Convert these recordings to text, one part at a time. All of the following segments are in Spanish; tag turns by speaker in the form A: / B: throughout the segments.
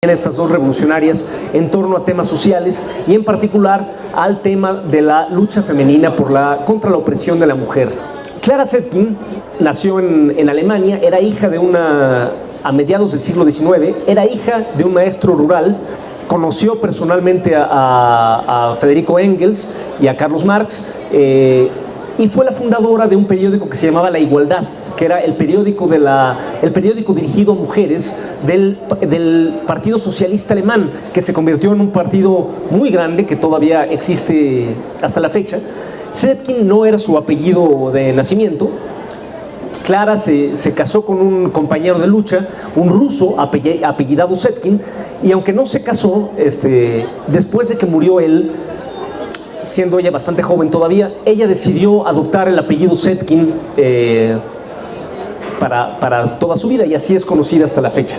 A: estas dos revolucionarias en torno a temas sociales y en particular al tema de la lucha femenina contra la opresión de la mujer. Clara Zetkin nació en Alemania, era hija de a mediados del siglo XIX, era hija de un maestro rural, conoció personalmente a Federico Engels y a Carlos Marx, y fue la fundadora de un periódico que se llamaba La Igualdad, que era el periódico dirigido a mujeres del Partido Socialista Alemán, que se convirtió en un partido muy grande que todavía existe hasta la fecha. Zetkin no era su apellido de nacimiento. Clara se casó con un compañero de lucha, un ruso apellidado Zetkin, y aunque no se casó, después de que murió él, siendo ella bastante joven todavía, ella decidió adoptar el apellido Zetkin para toda su vida, y así es conocida hasta la fecha.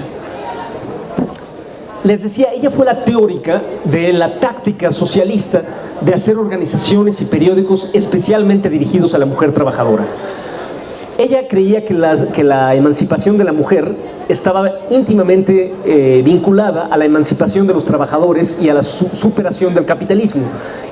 A: Les decía, ella fue la teórica de la táctica socialista de hacer organizaciones y periódicos especialmente dirigidos a la mujer trabajadora. Ella creía que la emancipación de la mujer estaba íntimamente vinculada a la emancipación de los trabajadores y a la superación del capitalismo.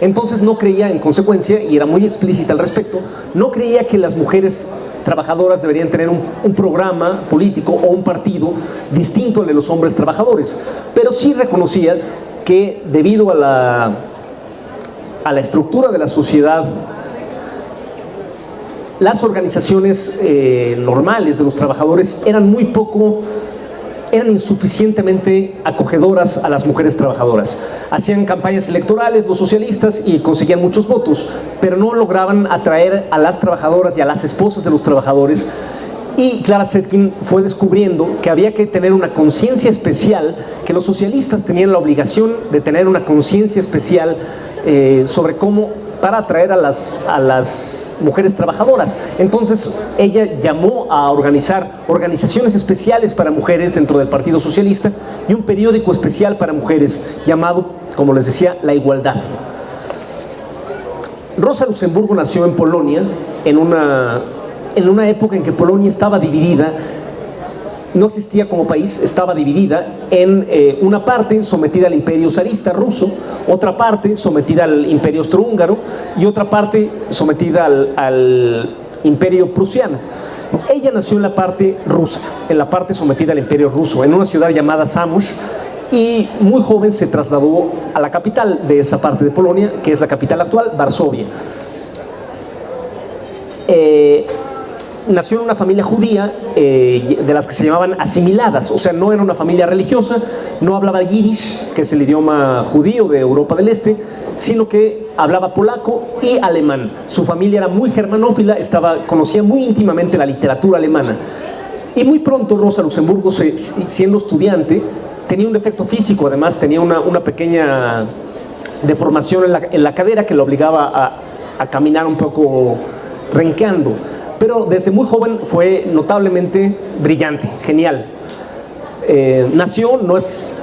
A: Entonces no creía, en consecuencia, y era muy explícita al respecto, no creía que las mujeres trabajadoras deberían tener un programa político o un partido distinto al de los hombres trabajadores, pero sí reconocía que debido a la estructura de la sociedad, las organizaciones normales de los trabajadores eran insuficientemente acogedoras a las mujeres trabajadoras. Hacían campañas electorales los socialistas y conseguían muchos votos, pero no lograban atraer a las trabajadoras y a las esposas de los trabajadores. Y Clara Zetkin fue descubriendo que había que tener una conciencia especial, que los socialistas tenían la obligación de tener una conciencia especial sobre cómo para atraer a las mujeres trabajadoras. Entonces ella llamó a organizar organizaciones especiales para mujeres dentro del Partido Socialista y un periódico especial para mujeres llamado, como les decía, La Igualdad. Rosa Luxemburgo nació en Polonia en una época en que Polonia estaba dividida. No existía como país, estaba dividida en una parte sometida al imperio zarista ruso, otra parte sometida al imperio austrohúngaro y otra parte sometida al imperio prusiano. Ella nació en la parte rusa, en la parte sometida al imperio ruso, en una ciudad llamada Zamość, y muy joven se trasladó a la capital de esa parte de Polonia, que es la capital actual, Varsovia. Nació en una familia judía de las que se llamaban asimiladas, o sea, no era una familia religiosa, no hablaba yiddish, que es el idioma judío de Europa del Este, sino que hablaba polaco y alemán. Su familia era muy germanófila, conocía muy íntimamente la literatura alemana. Y muy pronto Rosa Luxemburgo, siendo estudiante, tenía un defecto físico, además tenía una pequeña deformación en la cadera que lo obligaba a caminar un poco renqueando. Pero desde muy joven fue notablemente brillante, genial. Nació, no es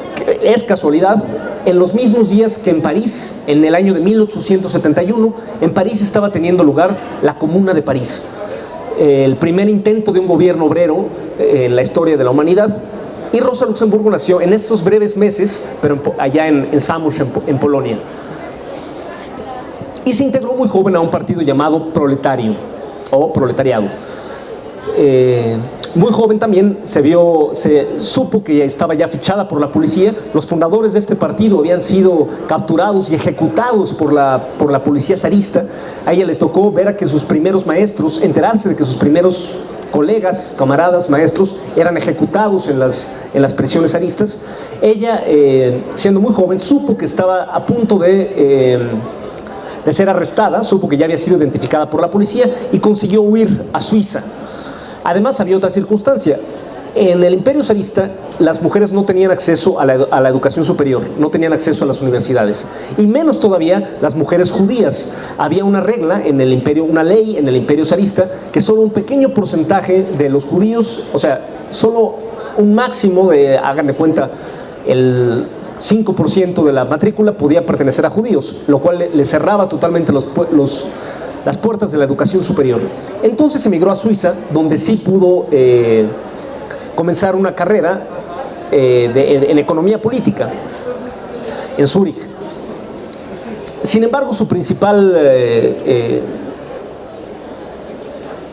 A: casualidad, en los mismos días que en París, en el año de 1871, en París estaba teniendo lugar la Comuna de París, el primer intento de un gobierno obrero en la historia de la humanidad. Y Rosa Luxemburgo nació en esos breves meses, pero allá en Zamość, en Polonia. Y se integró muy joven a un partido llamado Proletario, o Proletariado. Muy joven también se supo que estaba ya fichada por la policía. Los fundadores de este partido habían sido capturados y ejecutados por la policía zarista. A ella le tocó ver a que sus primeros maestros, enterarse de que sus primeros colegas, camaradas, maestros eran ejecutados en las prisiones zaristas. Ella, siendo muy joven, supo que estaba a punto de ser arrestada, supo que ya había sido identificada por la policía y consiguió huir a Suiza. Además, había otra circunstancia. En el imperio zarista, las mujeres no tenían acceso a la educación superior, no tenían acceso a las universidades, y menos todavía las mujeres judías. Había una regla en el imperio, una ley en el imperio zarista, que solo un pequeño porcentaje de los judíos, o sea, solo un máximo de, hagan de cuenta, el 5% de la matrícula podía pertenecer a judíos, lo cual le cerraba totalmente las puertas de la educación superior. Entonces emigró a Suiza, donde sí pudo comenzar una carrera en economía política en Zúrich. Sin embargo, su principal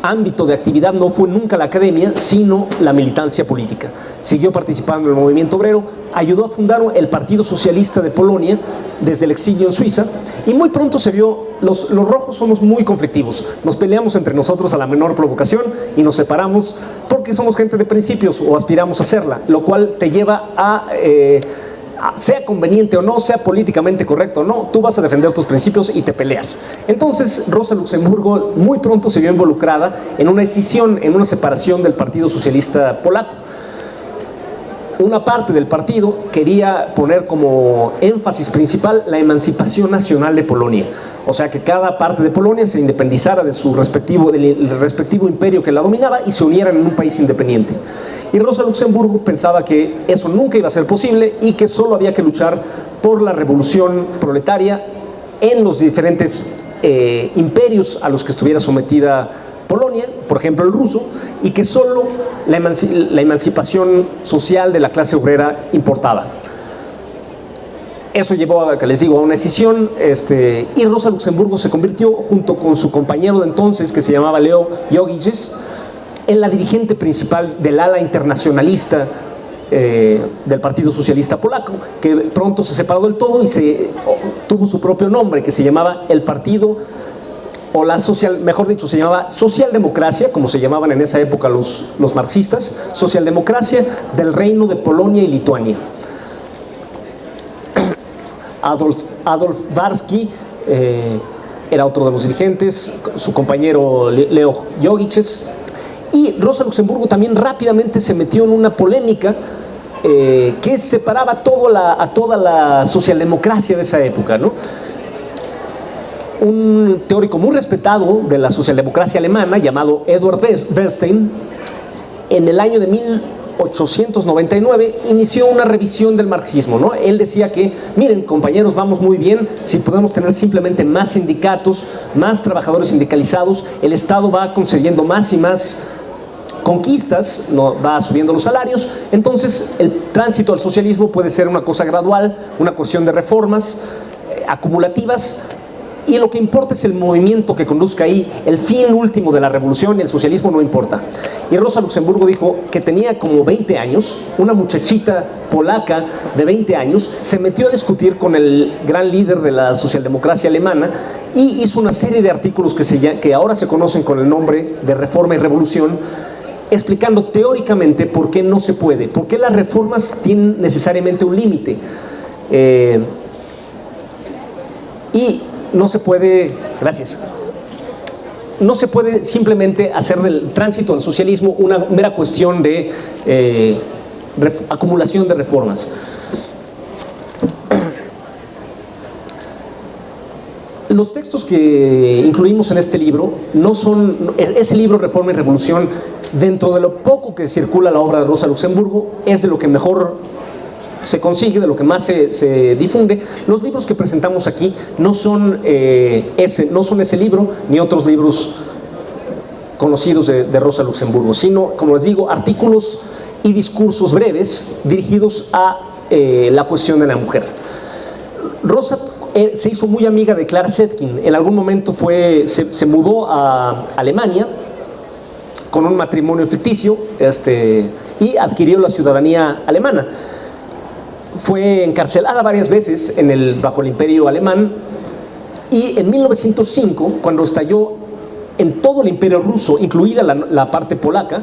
A: ámbito de actividad no fue nunca la academia, sino la militancia política. Siguió participando en el movimiento obrero, ayudó a fundar el Partido Socialista de Polonia desde el exilio en Suiza, y muy pronto se vio, los rojos somos muy conflictivos, nos peleamos entre nosotros a la menor provocación y nos separamos porque somos gente de principios o aspiramos a serla, lo cual te lleva a sea conveniente o no, sea políticamente correcto o no, tú vas a defender tus principios y te peleas. Entonces Rosa Luxemburgo muy pronto se vio involucrada en una escisión, en una separación del Partido Socialista Polaco. Una parte del partido quería poner como énfasis principal la emancipación nacional de Polonia, o sea que cada parte de Polonia se independizara de su del respectivo imperio que la dominaba y se unieran en un país independiente. Y Rosa Luxemburgo pensaba que eso nunca iba a ser posible y que solo había que luchar por la revolución proletaria en los diferentes imperios a los que estuviera sometida Polonia, por ejemplo el ruso, y que solo la emancipación social de la clase obrera importaba. Eso llevó a, que les digo, a una escisión, y Rosa Luxemburgo se convirtió, junto con su compañero de entonces, que se llamaba Leo Jogiches, en la dirigente principal del ala internacionalista del Partido Socialista Polaco, que pronto se separó del todo y tuvo su propio nombre, que se llamaba el Partido, o mejor dicho, se llamaba Socialdemocracia, como se llamaban en esa época los marxistas, Socialdemocracia del Reino de Polonia y Lituania. Adolf Varsky era otro de los dirigentes, su compañero Leo Jogiches. Y Rosa Luxemburgo también rápidamente se metió en una polémica que separaba a toda la socialdemocracia de esa época, ¿no? Un teórico muy respetado de la socialdemocracia alemana, llamado Eduard Bernstein, en el año de 1899 inició una revisión del marxismo, ¿no? Él decía que, miren compañeros, vamos muy bien, si podemos tener simplemente más sindicatos, más trabajadores sindicalizados, el Estado va concediendo más y más conquistas, no, va subiendo los salarios, entonces el tránsito al socialismo puede ser una cosa gradual, una cuestión de reformas acumulativas, y lo que importa es el movimiento que conduzca ahí, el fin último de la revolución, y el socialismo no importa. Y Rosa Luxemburgo dijo que tenía como 20 años, una muchachita polaca de 20 años, se metió a discutir con el gran líder de la socialdemocracia alemana y hizo una serie de artículos que ahora se conocen con el nombre de Reforma y Revolución, explicando teóricamente por qué no se puede, por qué las reformas tienen necesariamente un límite. Y no se puede, gracias, no se puede simplemente hacer del tránsito al socialismo una mera cuestión de acumulación de reformas. Los textos que incluimos en este libro no son, ese libro Reforma y Revolución, dentro de lo poco que circula la obra de Rosa Luxemburgo, es de lo que mejor se consigue, de lo que más se difunde. Los libros que presentamos aquí no son ese libro ni otros libros conocidos de Rosa Luxemburgo, sino, como les digo, artículos y discursos breves dirigidos a la cuestión de la mujer. Rosa se hizo muy amiga de Clara Zetkin. En algún momento se mudó a Alemania con un matrimonio ficticio y adquirió la ciudadanía alemana. Fue encarcelada varias veces bajo el imperio alemán, y en 1905, cuando estalló en todo el imperio ruso, incluida la parte polaca,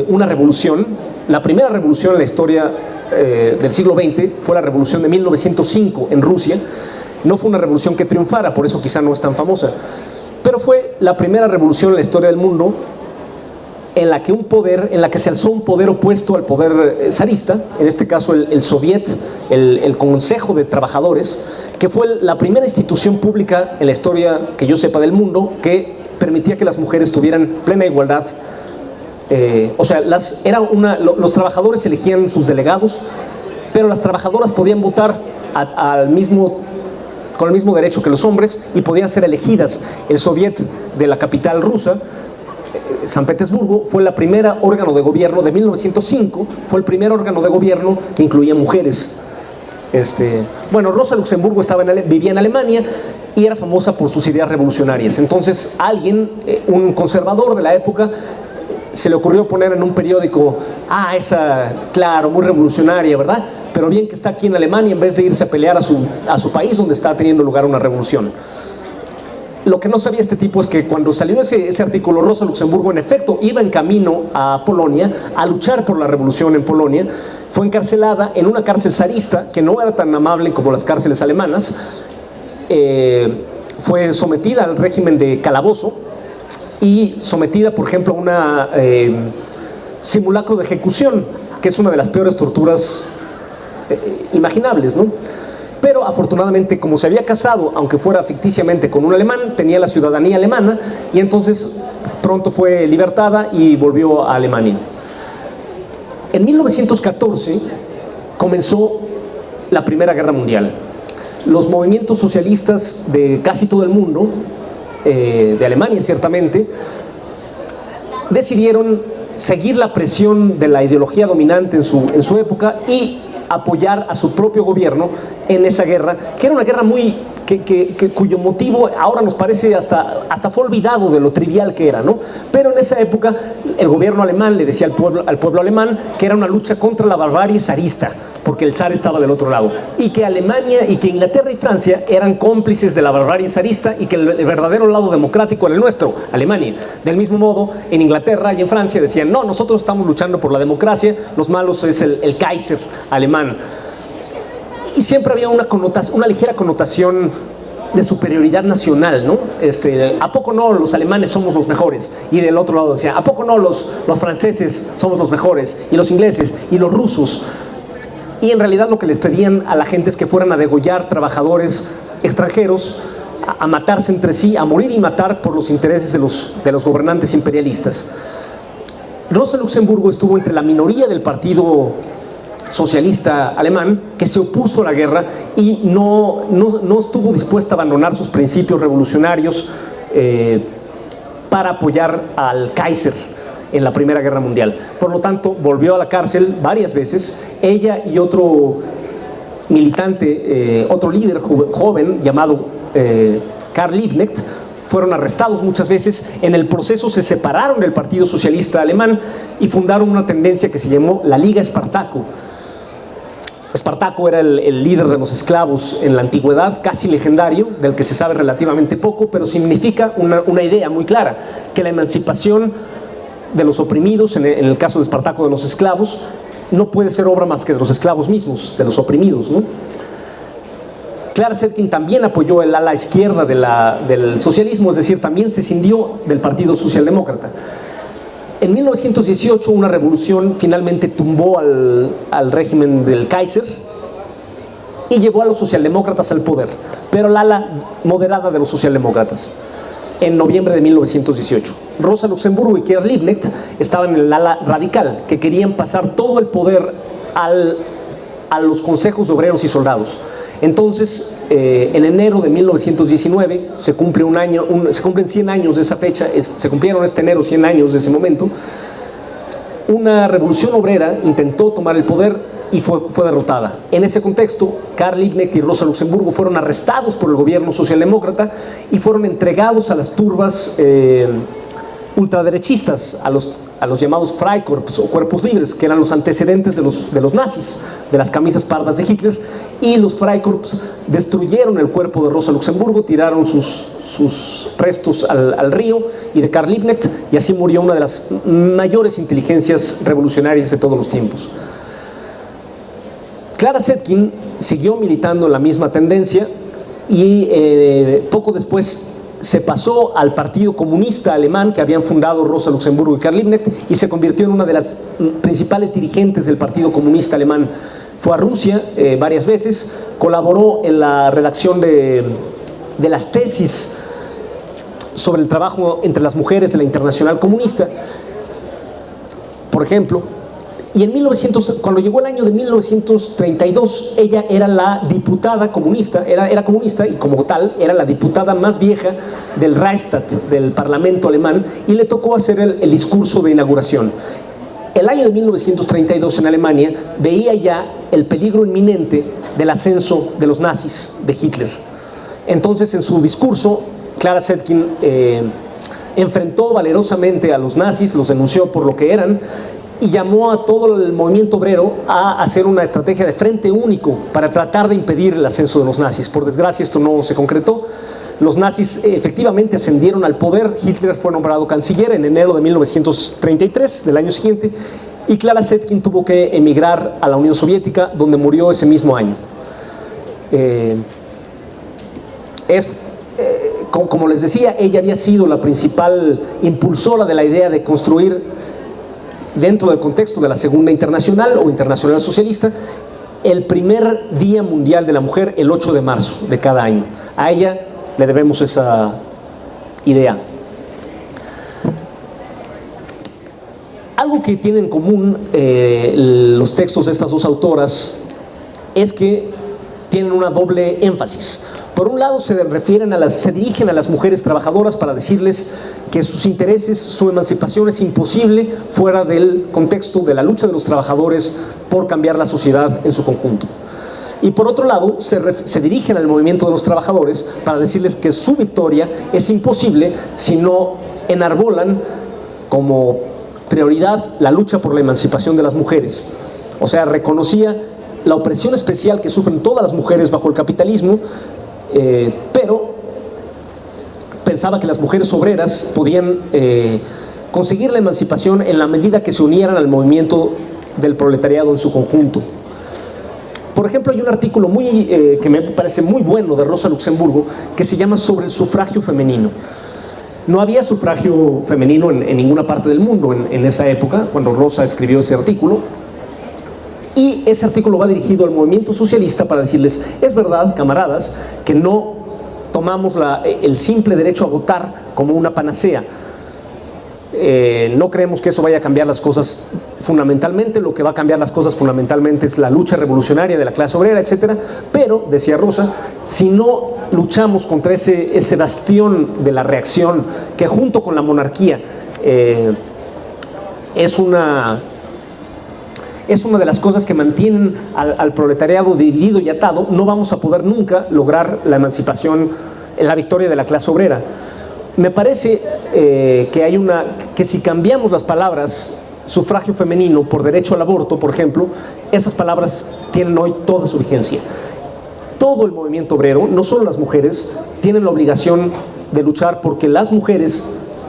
A: una revolución, la primera revolución en la historia del siglo XX fue la revolución de 1905 en Rusia. No fue una revolución que triunfara, por eso quizá no es tan famosa, pero fue la primera revolución en la historia del mundo en la que se alzó un poder opuesto al poder zarista, en este caso el Soviet, el Consejo de Trabajadores, que fue la primera institución pública en la historia que yo sepa del mundo que permitía que las mujeres tuvieran plena igualdad. O sea, los trabajadores elegían sus delegados, pero las trabajadoras podían votar con el mismo derecho que los hombres y podían ser elegidas. El Soviet de la capital rusa San Petersburgo fue la primera órgano de gobierno de 1905, fue el primer órgano de gobierno que incluía mujeres. Bueno, Rosa Luxemburgo vivía en Alemania y era famosa por sus ideas revolucionarias. Entonces alguien, un conservador de la época, se le ocurrió poner en un periódico, esa, claro, muy revolucionaria, ¿verdad? Pero bien que está aquí en Alemania en vez de irse a pelear a su país donde está teniendo lugar una revolución. Lo que no sabía este tipo es que cuando salió ese artículo, Rosa Luxemburgo en efecto iba en camino a Polonia a luchar por la revolución en Polonia. Fue encarcelada en una cárcel zarista que no era tan amable como las cárceles alemanas. Fue sometida al régimen de calabozo y sometida, por ejemplo, a una simulacro de ejecución, que es una de las peores torturas imaginables, ¿no? Pero afortunadamente, como se había casado, aunque fuera ficticiamente con un alemán, tenía la ciudadanía alemana y entonces pronto fue libertada y volvió a Alemania. En 1914 comenzó la Primera Guerra Mundial. Los movimientos socialistas de casi todo el mundo, de Alemania ciertamente, decidieron seguir la presión de la ideología dominante en su época y apoyar a su propio gobierno en esa guerra, que era una guerra cuyo motivo ahora nos parece hasta fue olvidado de lo trivial que era, ¿no? Pero en esa época el gobierno alemán le decía al pueblo alemán que era una lucha contra la barbarie zarista, porque el zar estaba del otro lado, y que Alemania y que Inglaterra y Francia eran cómplices de la barbarie zarista y que el verdadero lado democrático era el nuestro, Alemania. Del mismo modo, en Inglaterra y en Francia decían, no, nosotros estamos luchando por la democracia, los malos es el Kaiser alemán. Y siempre había una ligera connotación de superioridad nacional, ¿no? ¿A poco no los alemanes somos los mejores? Y del otro lado decía, ¿a poco no los franceses somos los mejores? Y los ingleses y los rusos. Y en realidad lo que les pedían a la gente es que fueran a degollar trabajadores extranjeros, a matarse entre sí, a morir y matar por los intereses de los gobernantes imperialistas. Rosa Luxemburgo estuvo entre la minoría del partido socialista alemán que se opuso a la guerra y no estuvo dispuesta a abandonar sus principios revolucionarios para apoyar al Kaiser en la Primera Guerra Mundial. Por lo tanto, volvió a la cárcel varias veces. Ella y otro militante, otro líder joven llamado Karl Liebknecht, fueron arrestados muchas veces. En el proceso se separaron del Partido Socialista Alemán y fundaron una tendencia que se llamó la Liga Espartaco. Espartaco era el líder de los esclavos en la antigüedad, casi legendario, del que se sabe relativamente poco, pero significa una idea muy clara, que la emancipación de los oprimidos, en el caso de Espartaco de los esclavos, no puede ser obra más que de los esclavos mismos, de los oprimidos, ¿no? Clara Zetkin también apoyó el ala izquierda del socialismo, es decir, también se escindió del Partido Socialdemócrata. En 1918 una revolución finalmente tumbó al régimen del Kaiser y llevó a los socialdemócratas al poder, pero el ala moderada de los socialdemócratas. En noviembre de 1918, Rosa Luxemburgo y Karl Liebknecht estaban en el ala radical, que querían pasar todo el poder a los consejos de obreros y soldados. Entonces, en enero de 1919, se cumplen 100 años de esa fecha, se cumplieron este enero 100 años de ese momento. Una revolución obrera intentó tomar el poder y fue derrotada. En ese contexto, Karl Liebknecht y Rosa Luxemburgo fueron arrestados por el gobierno socialdemócrata y fueron entregados a las turbas ultraderechistas, a los llamados Freikorps o cuerpos libres, que eran los antecedentes de los nazis, de las camisas pardas de Hitler. Y los Freikorps destruyeron el cuerpo de Rosa Luxemburgo, tiraron sus restos al río, y de Karl Liebknecht, y así murió una de las mayores inteligencias revolucionarias de todos los tiempos. Clara Zetkin siguió militando en la misma tendencia y poco después se pasó al Partido Comunista Alemán que habían fundado Rosa Luxemburgo y Karl Liebknecht, y se convirtió en una de las principales dirigentes del Partido Comunista Alemán. Fue a Rusia varias veces, colaboró en la redacción de las tesis sobre el trabajo entre las mujeres de la Internacional Comunista. Por ejemplo, Y cuando llegó el año de 1932, ella era la diputada comunista, era comunista y como tal era la diputada más vieja del Reichstag, del Parlamento alemán, y le tocó hacer el discurso de inauguración. El año de 1932 en Alemania veía ya el peligro inminente del ascenso de los nazis, de Hitler. Entonces, en su discurso, Clara Zetkin enfrentó valerosamente a los nazis, los denunció por lo que eran, y llamó a todo el movimiento obrero a hacer una estrategia de frente único para tratar de impedir el ascenso de los nazis. Por desgracia, esto no se concretó. Los nazis efectivamente ascendieron al poder. Hitler fue nombrado canciller en enero de 1933, del año siguiente, y Clara Zetkin tuvo que emigrar a la Unión Soviética, donde murió ese mismo año. Como les decía, ella había sido la principal impulsora de la idea de construir, dentro del contexto de la Segunda Internacional o Internacional Socialista, el primer Día Mundial de la Mujer, el 8 de marzo de cada año. A ella le debemos esa idea. Algo que tienen en común los textos de estas dos autoras es que tienen una doble énfasis. Por un lado, se dirigen a las mujeres trabajadoras para decirles que sus intereses, su emancipación es imposible fuera del contexto de la lucha de los trabajadores por cambiar la sociedad en su conjunto. Y por otro lado, se dirigen al movimiento de los trabajadores para decirles que su victoria es imposible si no enarbolan como prioridad la lucha por la emancipación de las mujeres. O sea, reconocía la opresión especial que sufren todas las mujeres bajo el capitalismo, pero pensaba que las mujeres obreras podían conseguir la emancipación en la medida que se unieran al movimiento del proletariado en su conjunto. Por ejemplo, hay un artículo que me parece muy bueno de Rosa Luxemburgo que se llama Sobre el sufragio femenino. No había sufragio femenino en ninguna parte del mundo en esa época, cuando Rosa escribió ese artículo. Y ese artículo va dirigido al movimiento socialista para decirles: es verdad, camaradas, que no tomamos el simple derecho a votar como una panacea. No creemos que eso vaya a cambiar las cosas fundamentalmente. Lo que va a cambiar las cosas fundamentalmente es la lucha revolucionaria de la clase obrera, etc. Pero, decía Rosa, si no luchamos contra ese bastión de la reacción que junto con la monarquía es una de las cosas que mantienen al proletariado dividido y atado, no vamos a poder nunca lograr la emancipación, la victoria de la clase obrera. Me parece que si cambiamos las palabras sufragio femenino por derecho al aborto, por ejemplo, esas palabras tienen hoy toda su vigencia. Todo el movimiento obrero, no solo las mujeres, tienen la obligación de luchar porque las mujeres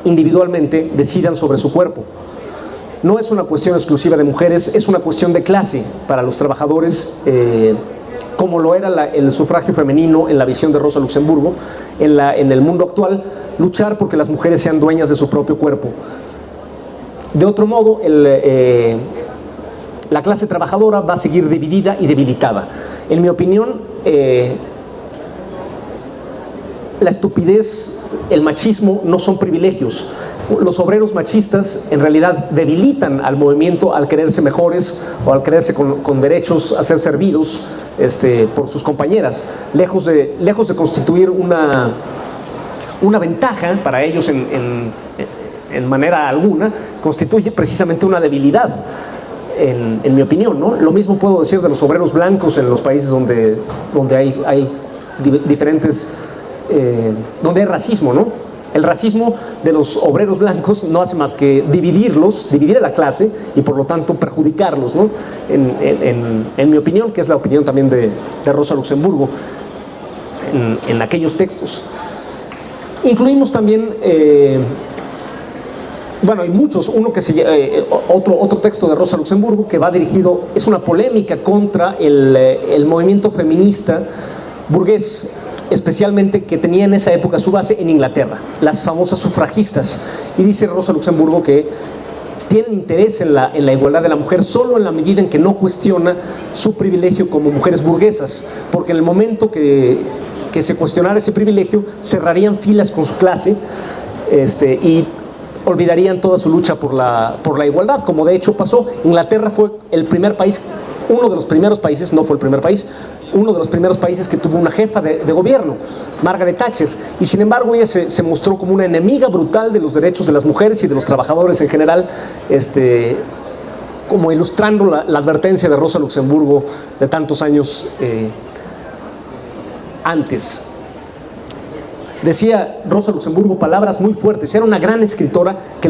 A: individualmente decidan sobre su cuerpo. No es una cuestión exclusiva de mujeres, es una cuestión de clase para los trabajadores, como lo era el sufragio femenino en la visión de Rosa Luxemburgo. En el mundo actual, luchar porque las mujeres sean dueñas de su propio cuerpo. De otro modo, la clase trabajadora va a seguir dividida y debilitada. En mi opinión, la estupidez, el machismo no son privilegios. Los obreros machistas en realidad debilitan al movimiento al creerse mejores o al creerse con derechos a ser servidos por sus compañeras, lejos de constituir una ventaja para ellos en manera alguna, constituye precisamente una debilidad, en mi opinión, ¿no? Lo mismo puedo decir de los obreros blancos en los países donde hay diferentes, donde hay racismo, ¿no? El racismo de los obreros blancos no hace más que dividir a la clase y por lo tanto perjudicarlos, ¿no? En mi opinión, que es la opinión también de Rosa Luxemburgo en aquellos textos. Incluimos también, hay muchos, otro texto de Rosa Luxemburgo que va dirigido, es una polémica contra el movimiento feminista burgués, especialmente que tenía en esa época su base en Inglaterra, las famosas sufragistas. Y dice Rosa Luxemburgo que tienen interés en la igualdad de la mujer solo en la medida en que no cuestiona su privilegio como mujeres burguesas, porque en el momento que se cuestionara ese privilegio, cerrarían filas con su clase y olvidarían toda su lucha por la igualdad, como de hecho pasó. Inglaterra fue el primer país, uno de los primeros países, no fue el primer país, uno de los primeros países que tuvo una jefa de gobierno, Margaret Thatcher, y sin embargo ella se mostró como una enemiga brutal de los derechos de las mujeres y de los trabajadores en general, como ilustrando la advertencia de Rosa Luxemburgo de tantos años antes. Decía Rosa Luxemburgo palabras muy fuertes, era una gran escritora que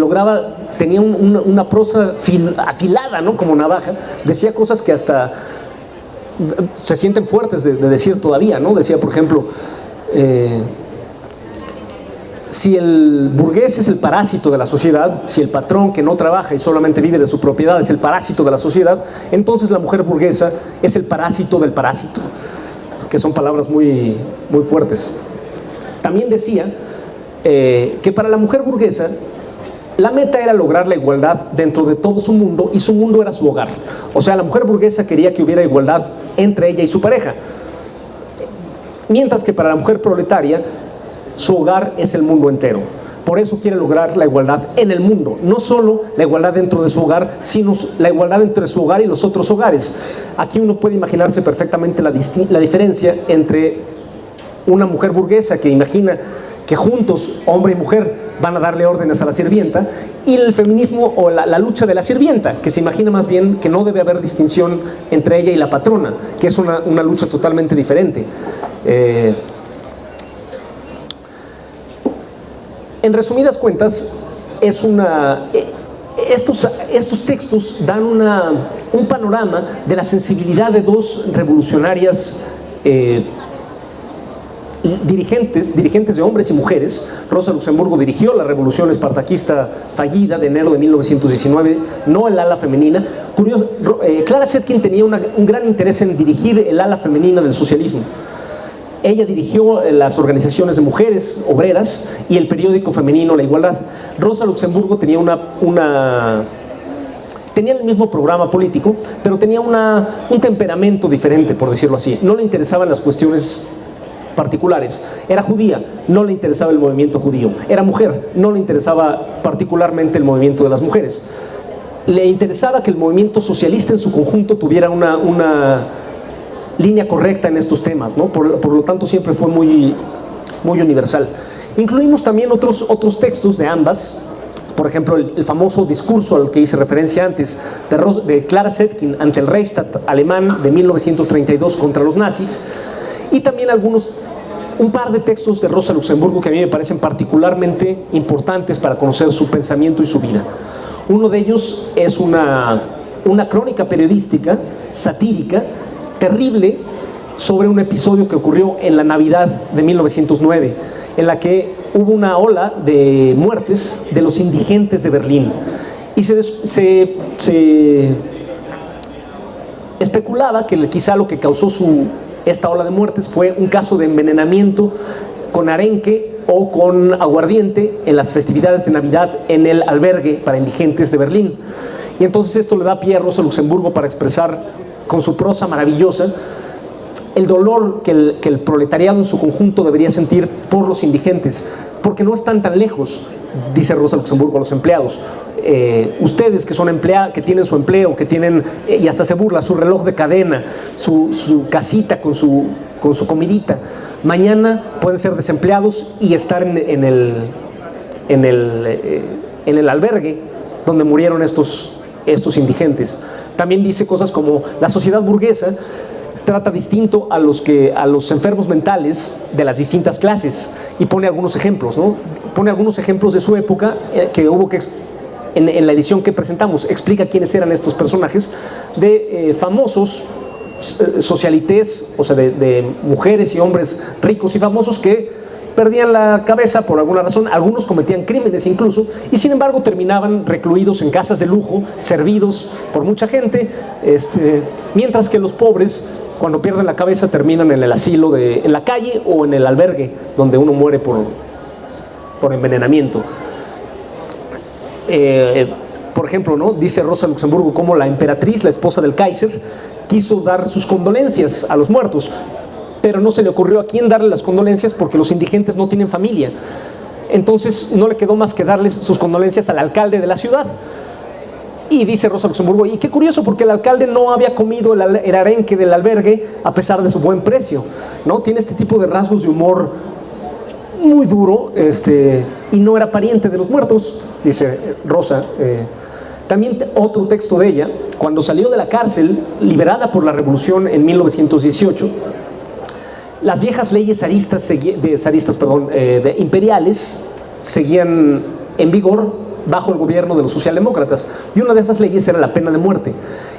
A: tenía una prosa afilada, ¿no? Como navaja, decía cosas que hasta se sienten fuertes de decir todavía, ¿no? Decía, por ejemplo, si el burgués es el parásito de la sociedad, si el patrón que no trabaja y solamente vive de su propiedad es el parásito de la sociedad, entonces la mujer burguesa es el parásito del parásito, que son palabras muy, muy fuertes. También decía que para la mujer burguesa la meta era lograr la igualdad dentro de todo su mundo, y su mundo era su hogar. O sea, la mujer burguesa quería que hubiera igualdad entre ella y su pareja, mientras que para la mujer proletaria su hogar es el mundo entero. Por eso quiere lograr la igualdad en el mundo, no solo la igualdad dentro de su hogar, sino la igualdad entre su hogar y los otros hogares. Aquí uno puede imaginarse perfectamente la diferencia entre una mujer burguesa que imagina que juntos, hombre y mujer, van a darle órdenes a la sirvienta, y el feminismo o la lucha de la sirvienta, que se imagina más bien que no debe haber distinción entre ella y la patrona, que es una lucha totalmente diferente. En resumidas cuentas, estos textos dan un panorama de la sensibilidad de dos revolucionarias dirigentes de hombres y mujeres. Rosa Luxemburgo dirigió la revolución espartaquista fallida de enero de 1919, no el ala femenina. Curioso, Clara Zetkin tenía un gran interés en dirigir el ala femenina del socialismo. Ella dirigió las organizaciones de mujeres obreras y el periódico femenino La Igualdad. Rosa Luxemburgo tenía tenía el mismo programa político, pero tenía un temperamento diferente, por decirlo así. No le interesaban las cuestiones particulares. Era judía, no le interesaba el movimiento judío. Era mujer, no le interesaba particularmente el movimiento de las mujeres. Le interesaba que el movimiento socialista en su conjunto tuviera una línea correcta en estos temas, ¿no? Por lo tanto siempre fue muy, muy universal. Incluimos también otros textos de ambas. Por ejemplo, el famoso discurso al que hice referencia antes de Clara Zetkin ante el Reichstag alemán de 1932 contra los nazis, y también un par de textos de Rosa Luxemburgo que a mí me parecen particularmente importantes para conocer su pensamiento y su vida. Uno de ellos es una crónica periodística, satírica, terrible, sobre un episodio que ocurrió en la Navidad de 1909, en la que hubo una ola de muertes de los indigentes de Berlín. Y se especulaba que quizá lo que causó esta ola de muertes fue un caso de envenenamiento con arenque o con aguardiente en las festividades de Navidad en el albergue para indigentes de Berlín. Y entonces esto le da pie a Rosa Luxemburgo para expresar con su prosa maravillosa el dolor que el proletariado en su conjunto debería sentir por los indigentes, porque no están tan lejos, dice Rosa Luxemburgo a los empleados. Ustedes que son que tienen su empleo, que tienen, y hasta se burla, su reloj de cadena, su casita con su comidita, mañana pueden ser desempleados y estar en el albergue donde murieron estos indigentes. También dice cosas como: la sociedad burguesa trata distinto a los enfermos mentales de las distintas clases, y pone algunos ejemplos, ¿no? Pone algunos ejemplos de su época que hubo que en la edición que presentamos. Explica quiénes eran estos personajes de famosos socialités, o sea, de mujeres y hombres ricos y famosos que perdían la cabeza por alguna razón. Algunos cometían crímenes incluso, y sin embargo terminaban recluidos en casas de lujo, servidos por mucha gente, mientras que los pobres, cuando pierden la cabeza, terminan en el asilo, en la calle o en el albergue donde uno muere por envenenamiento. Por ejemplo, ¿no? Dice Rosa Luxemburgo cómo la emperatriz, la esposa del Kaiser, quiso dar sus condolencias a los muertos, pero no se le ocurrió a quién darle las condolencias porque los indigentes no tienen familia. Entonces no le quedó más que darles sus condolencias al alcalde de la ciudad. Y dice Rosa Luxemburgo, y qué curioso, porque el alcalde no había comido el arenque del albergue a pesar de su buen precio, ¿no? Tiene este tipo de rasgos de humor muy duro, y no era pariente de los muertos, dice Rosa. También otro texto de ella, cuando salió de la cárcel, liberada por la revolución en 1918, las viejas leyes imperiales seguían en vigor bajo el gobierno de los socialdemócratas, y una de esas leyes era la pena de muerte.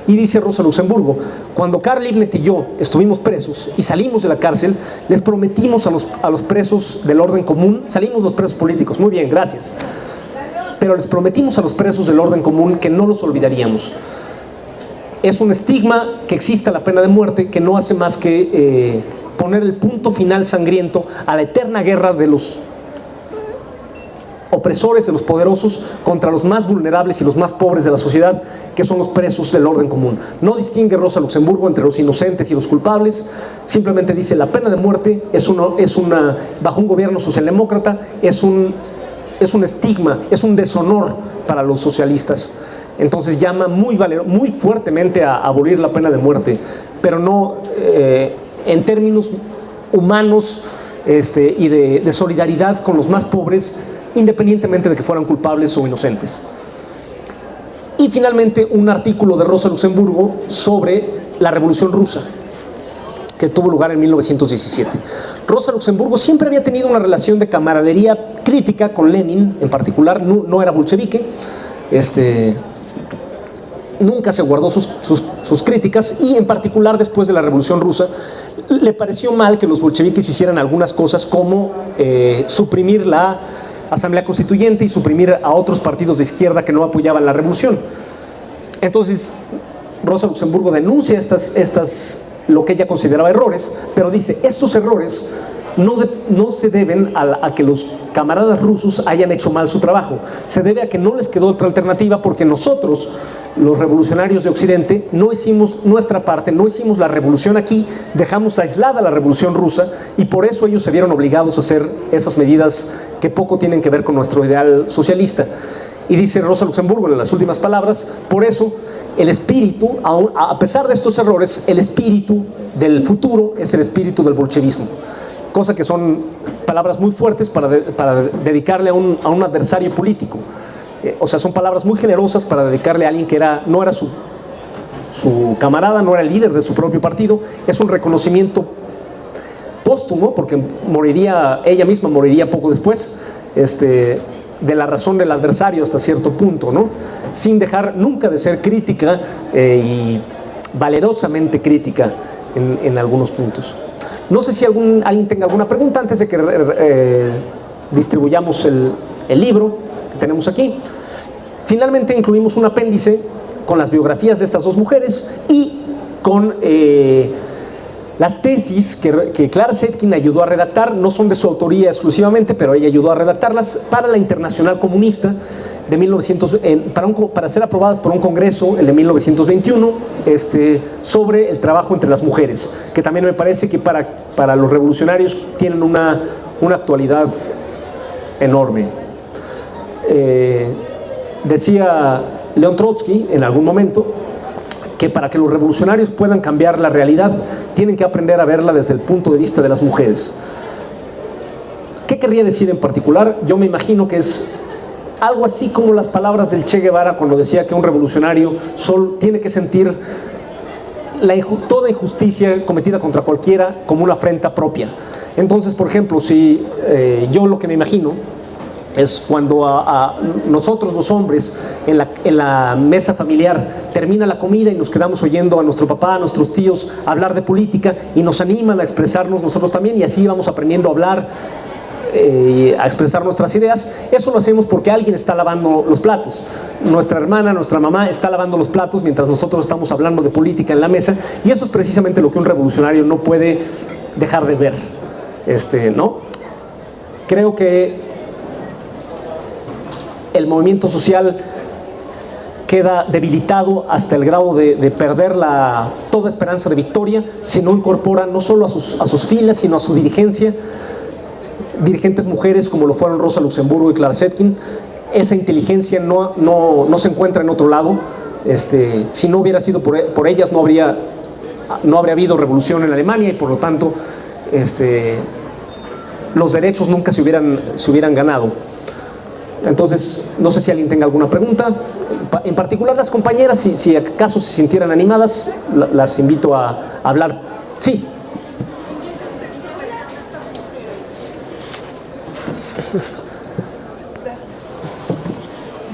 A: Y dice Rosa Luxemburgo, cuando Karl Liebknecht y yo estuvimos presos y salimos de la cárcel, les prometimos a los presos del orden común, salimos los presos políticos, muy bien, gracias, pero les prometimos a los presos del orden común que no los olvidaríamos. Es un estigma que exista la pena de muerte, que no hace más que poner el punto final sangriento a la eterna guerra de los opresores, de los poderosos, contra los más vulnerables y los más pobres de la sociedad, que son los presos del orden común. No distingue Rosa Luxemburgo entre los inocentes y los culpables, simplemente dice la pena de muerte bajo un gobierno socialdemócrata es un estigma, es un deshonor para los socialistas. Entonces llama muy fuertemente a abolir la pena de muerte, pero no en términos humanos y de solidaridad con los más pobres, independientemente de que fueran culpables o inocentes. Y finalmente un artículo de Rosa Luxemburgo sobre la Revolución Rusa, que tuvo lugar en 1917. Rosa Luxemburgo siempre había tenido una relación de camaradería crítica con Lenin, en particular, no era bolchevique, nunca se guardó sus críticas, y en particular después de la Revolución Rusa le pareció mal que los bolcheviques hicieran algunas cosas como suprimir la Asamblea Constituyente y suprimir a otros partidos de izquierda que no apoyaban la revolución. Entonces Rosa Luxemburgo denuncia lo que ella consideraba errores, pero dice, estos errores no se deben a que los camaradas rusos hayan hecho mal su trabajo, se debe a que no les quedó otra alternativa, porque nosotros, los revolucionarios de Occidente, no hicimos nuestra parte, no hicimos la revolución aquí, dejamos aislada la revolución rusa, y por eso ellos se vieron obligados a hacer esas medidas que poco tienen que ver con nuestro ideal socialista. Y dice Rosa Luxemburgo en las últimas palabras, por eso el espíritu, a pesar de estos errores, el espíritu del futuro es el espíritu del bolchevismo. Cosa que son palabras muy fuertes para dedicarle a un adversario político. O sea, son palabras muy generosas para dedicarle a alguien que no era su camarada, no era el líder de su propio partido. Es un reconocimiento póstumo, porque ella misma moriría poco después, de la razón del adversario hasta cierto punto, ¿no? Sin dejar nunca de ser crítica y valerosamente crítica en algunos puntos. No sé si alguien tenga alguna pregunta antes de que distribuyamos el libro que tenemos aquí. Finalmente incluimos un apéndice con las biografías de estas dos mujeres y con las tesis que Clara Zetkin ayudó a redactar. No son de su autoría exclusivamente, pero ella ayudó a redactarlas para la Internacional Comunista de para ser aprobadas por un congreso, el de 1921, sobre el trabajo entre las mujeres, que también me parece que para los revolucionarios tienen una actualidad enorme. Decía León Trotsky en algún momento que para que los revolucionarios puedan cambiar la realidad, tienen que aprender a verla desde el punto de vista de las mujeres. ¿Qué querría decir en particular? Yo me imagino que es algo así como las palabras del Che Guevara cuando decía que un revolucionario tiene que sentir toda injusticia cometida contra cualquiera como una afrenta propia. Entonces, por ejemplo, si yo lo que me imagino es cuando a nosotros los hombres en la mesa familiar termina la comida y nos quedamos oyendo a nuestro papá, a nuestros tíos hablar de política, y nos animan a expresarnos nosotros también, y así vamos aprendiendo a hablar, a expresar nuestras ideas. Eso lo hacemos porque alguien está lavando los platos. Nuestra hermana, nuestra mamá está lavando los platos mientras nosotros estamos hablando de política en la mesa, y eso es precisamente lo que un revolucionario no puede dejar de ver, ¿no? Creo que el movimiento social queda debilitado hasta el grado de perder toda esperanza de victoria si no incorpora no solo a sus filas, sino a su dirigencia dirigentes mujeres como lo fueron Rosa Luxemburgo y Clara Zetkin. Esa inteligencia no se encuentra en otro lado. Si no hubiera sido por ellas, no habría habido revolución en Alemania, y por lo tanto los derechos nunca se hubieran ganado. Entonces, no sé si alguien tenga alguna pregunta. En particular las compañeras, si acaso se sintieran animadas, las invito a hablar. Sí.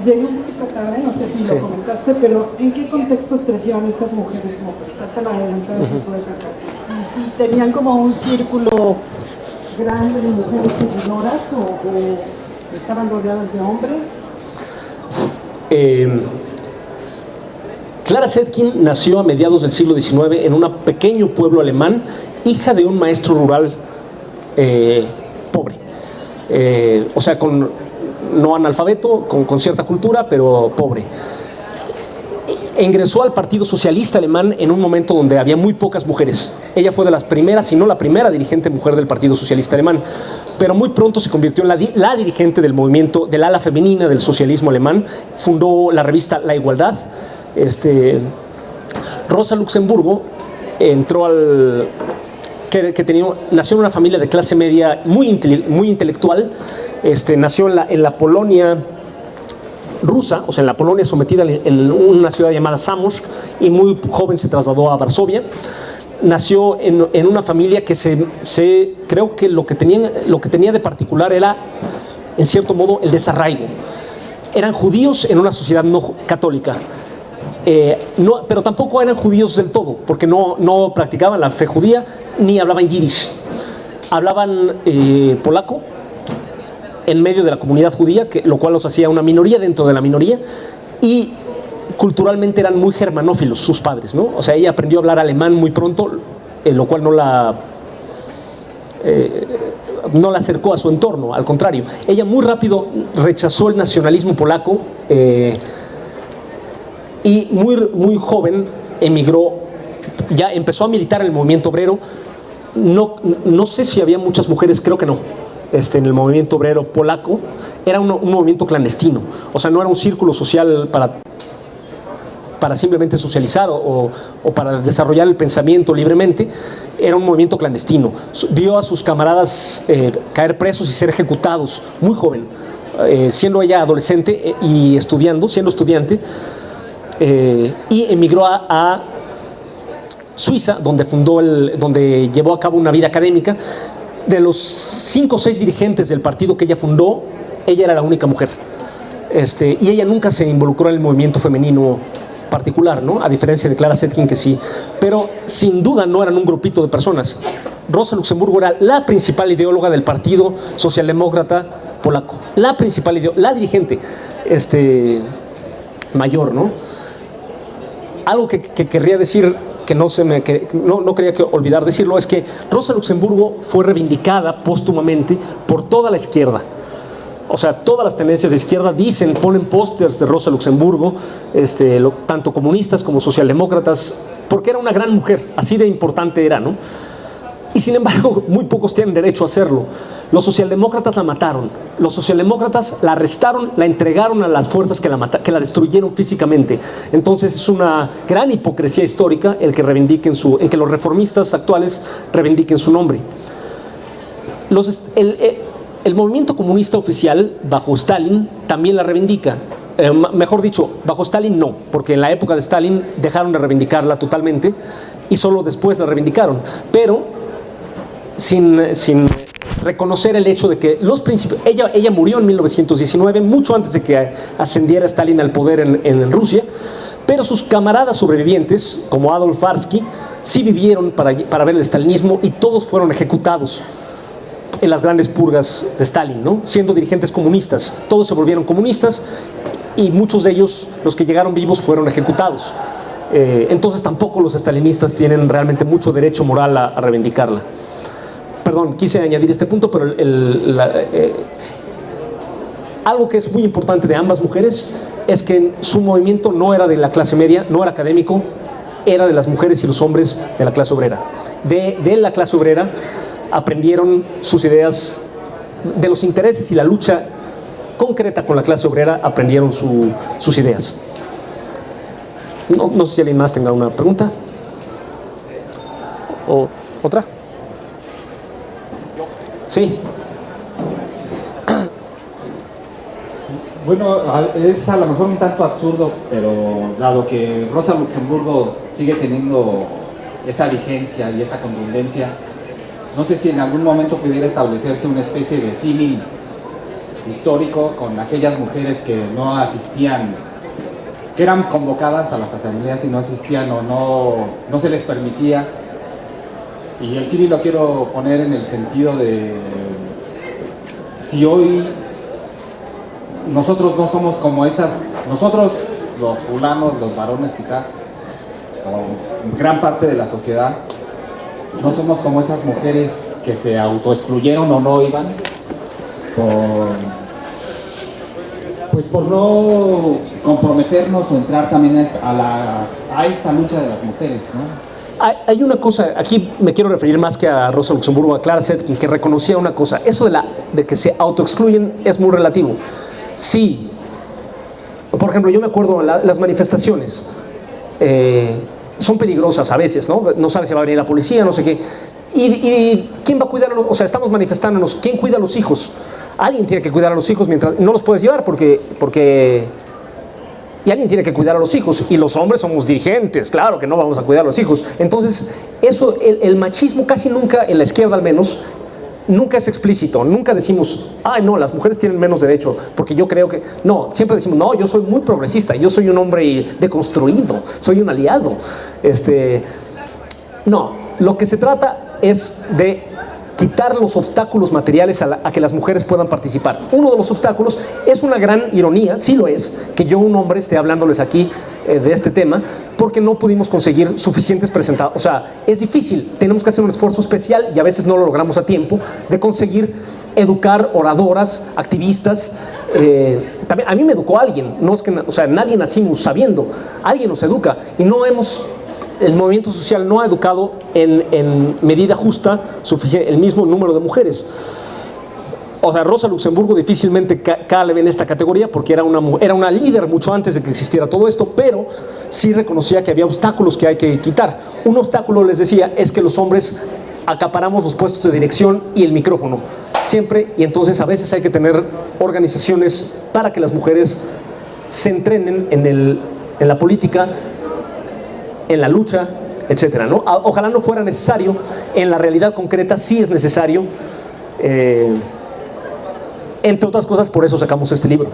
B: Llegué un poquito tarde, no sé si lo comentaste, pero ¿en qué contextos crecieron estas mujeres como para estar tan adelantadas a su época? Y si tenían como un círculo grande de mujeres seguidoras o estaban rodeadas de hombres.
A: Clara Zetkin nació a mediados del siglo XIX en un pequeño pueblo alemán, hija de un maestro rural pobre. O sea, no analfabeto, con cierta cultura, pero pobre. Ingresó al Partido Socialista Alemán en un momento donde había muy pocas mujeres. Ella fue de las primeras, si no la primera dirigente mujer del Partido Socialista Alemán, pero muy pronto se convirtió en la dirigente del movimiento del ala femenina del socialismo alemán. Fundó la revista La Igualdad. Rosa Luxemburgo nació en una familia de clase media muy intelectual. Nació en la Polonia rusa, o sea, en la Polonia sometida en una ciudad llamada Zamość, y muy joven se trasladó a Varsovia. Nació en una familia que creo que lo que tenía de particular era, en cierto modo, el desarraigo. Eran judíos en una sociedad no católica, pero tampoco eran judíos del todo, porque no practicaban la fe judía ni hablaban yiddish. Hablaban polaco en medio de la comunidad judía, lo cual los hacía una minoría dentro de la minoría, y culturalmente eran muy germanófilos sus padres, ¿no? O sea, ella aprendió a hablar alemán muy pronto, lo cual no la acercó a su entorno, al contrario. Ella muy rápido rechazó el nacionalismo polaco, y muy joven emigró, ya empezó a militar en el movimiento obrero. No sé si había muchas mujeres, creo que no. En el movimiento obrero polaco era un movimiento clandestino, o sea, no era un círculo social para simplemente socializar o para desarrollar el pensamiento libremente. Era un movimiento clandestino. Vio a sus camaradas caer presos y ser ejecutados muy joven, siendo ella adolescente y siendo estudiante, y emigró a Suiza, donde llevó a cabo una vida académica. De los 5 o 6 dirigentes del partido que ella fundó, ella era la única mujer. Y ella nunca se involucró en el movimiento femenino particular, ¿no? A diferencia de Clara Zetkin, que sí. Pero sin duda no eran un grupito de personas. Rosa Luxemburgo era la principal ideóloga del Partido Socialdemócrata Polaco. La principal la dirigente mayor, ¿no? Algo que querría decir, que no quería olvidar decirlo, es que Rosa Luxemburgo fue reivindicada póstumamente por toda la izquierda. O sea, todas las tendencias de izquierda ponen pósters de Rosa Luxemburgo, tanto comunistas como socialdemócratas, porque era una gran mujer, así de importante era, ¿no? Y sin embargo, muy pocos tienen derecho a hacerlo. Los socialdemócratas la mataron. Los socialdemócratas la arrestaron, la entregaron a las fuerzas que la destruyeron físicamente. Entonces es una gran hipocresía histórica el que los reformistas actuales reivindiquen su nombre. El movimiento comunista oficial bajo Stalin también la reivindica. Mejor dicho, bajo Stalin no, porque en la época de Stalin dejaron de reivindicarla totalmente y solo después la reivindicaron. Pero sin reconocer el hecho de que ella murió en 1919, mucho antes de que ascendiera Stalin al poder en Rusia, pero sus camaradas sobrevivientes, como Adolf Varsky, sí vivieron para ver el stalinismo, y todos fueron ejecutados en las grandes purgas de Stalin, ¿no? Siendo dirigentes comunistas. Todos se volvieron comunistas y muchos de ellos, los que llegaron vivos, fueron ejecutados. Entonces tampoco los stalinistas tienen realmente mucho derecho moral a reivindicarla. Perdón, quise añadir este punto, pero algo que es muy importante de ambas mujeres es que su movimiento no era de la clase media, no era académico, era de las mujeres y los hombres de la clase obrera. De la clase obrera aprendieron sus ideas de los intereses y la lucha concreta con la clase obrera aprendieron sus ideas. No sé si alguien más tenga una pregunta. ¿O otra? Sí.
C: Bueno, es a lo mejor un tanto absurdo, pero dado que Rosa Luxemburgo sigue teniendo esa vigencia y esa contundencia, no sé si en algún momento pudiera establecerse una especie de símil histórico con aquellas mujeres que no asistían, que eran convocadas a las asambleas y no asistían o no se les permitía. Y el símil lo quiero poner en el sentido de si hoy nosotros no somos como nosotros los fulanos, los varones quizá, o gran parte de la sociedad, no somos como esas mujeres que se autoexcluyeron o no iban por no comprometernos o entrar también a esta lucha de las mujeres, ¿no?
A: Hay una cosa, aquí me quiero referir más que a Rosa Luxemburgo, a Clara Zetkin, que reconocía una cosa, eso de que se autoexcluyen es muy relativo. Sí, por ejemplo, yo me acuerdo las manifestaciones son peligrosas a veces, ¿no? No sabes si va a venir la policía, no sé qué. ¿Y quién va a cuidar? O sea, estamos manifestándonos, ¿quién cuida a los hijos? Alguien tiene que cuidar a los hijos mientras no los puedes llevar porque y alguien tiene que cuidar a los hijos, y los hombres somos dirigentes, claro que no vamos a cuidar a los hijos. Entonces, eso, el machismo casi nunca, en la izquierda al menos, nunca es explícito, nunca decimos, ay no, las mujeres tienen menos derecho, porque yo creo que, no, siempre decimos, no, yo soy muy progresista, yo soy un hombre deconstruido, soy un aliado. No, lo que se trata es de quitar los obstáculos materiales a que las mujeres puedan participar. Uno de los obstáculos es una gran ironía, sí lo es, que yo, un hombre, esté hablándoles aquí de este tema, porque no pudimos conseguir suficientes presentados. O sea, es difícil, tenemos que hacer un esfuerzo especial y a veces no lo logramos a tiempo, de conseguir educar oradoras, activistas. También, a mí me educó alguien, no es que, o sea, nadie nacimos sabiendo, alguien nos educa y el movimiento social no ha educado en medida justa el mismo número de mujeres. O sea, Rosa Luxemburgo difícilmente cabe en esta categoría porque era una líder mucho antes de que existiera todo esto, pero sí reconocía que había obstáculos que hay que quitar. Un obstáculo, les decía, es que los hombres acaparamos los puestos de dirección y el micrófono siempre, y entonces a veces hay que tener organizaciones para que las mujeres se entrenen en la política, en la lucha, etcétera, ¿no? Ojalá no fuera necesario, en la realidad concreta sí es necesario, entre otras cosas, por eso sacamos este libro.